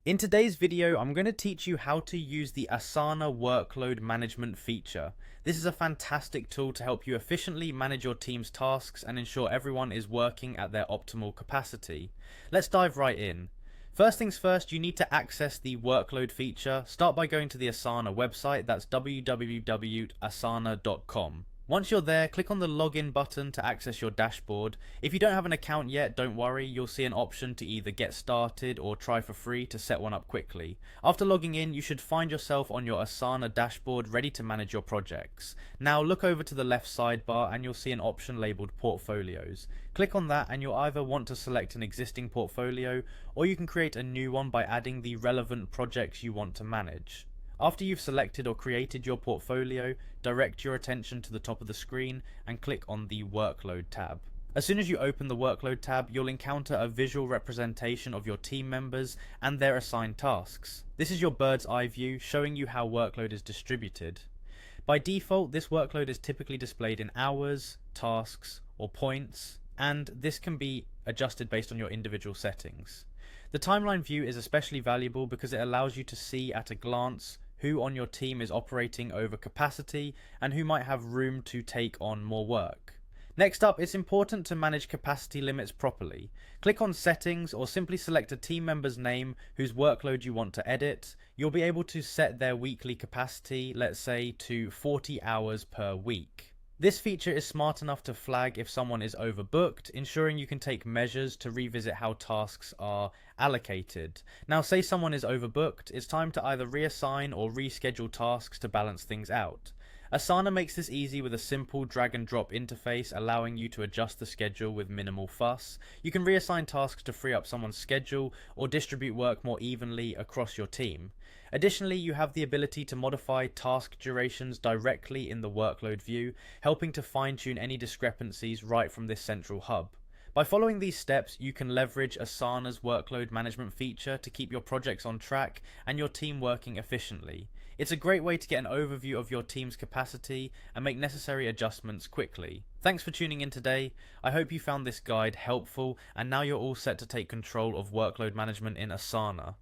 In today's video, I'm going to teach you how to use the Asana Workload Management feature. This is a fantastic tool to help you efficiently manage your team's tasks and ensure everyone is working at their optimal capacity. Let's dive right in. First things first, you need to access the workload feature. Start by going to the Asana website, that's www.asana.com. Once you're there, click on the login button to access your dashboard. If you don't have an account yet, don't worry, you'll see an option to either get started or try for free to set one up quickly. After logging in, you should find yourself on your Asana dashboard ready to manage your projects. Now look over to the left sidebar and you'll see an option labeled Portfolios. Click on that and you'll either want to select an existing portfolio or you can create a new one by adding the relevant projects you want to manage. After you've selected or created your portfolio, direct your attention to the top of the screen and click on the Workload tab. As soon as you open the Workload tab, you'll encounter a visual representation of your team members and their assigned tasks. This is your bird's eye view showing you how workload is distributed. By default, this workload is typically displayed in hours, tasks, or points, and this can be adjusted based on your individual settings. The timeline view is especially valuable because it allows you to see at a glance who on your team is operating over capacity and who might have room to take on more work. Next up, it's important to manage capacity limits properly. Click on Settings or simply select a team member's name whose workload you want to edit. You'll be able to set their weekly capacity, let's say, to 40 hours per week. This feature is smart enough to flag if someone is overbooked, ensuring you can take measures to revisit how tasks are allocated. Now, say someone is overbooked, it's time to either reassign or reschedule tasks to balance things out. Asana makes this easy with a simple drag and drop interface, allowing you to adjust the schedule with minimal fuss. You can reassign tasks to free up someone's schedule or distribute work more evenly across your team. Additionally, you have the ability to modify task durations directly in the workload view, helping to fine-tune any discrepancies right from this central hub. By following these steps, you can leverage Asana's workload management feature to keep your projects on track and your team working efficiently. It's a great way to get an overview of your team's capacity and make necessary adjustments quickly. Thanks for tuning in today. I hope you found this guide helpful and now you're all set to take control of workload management in Asana.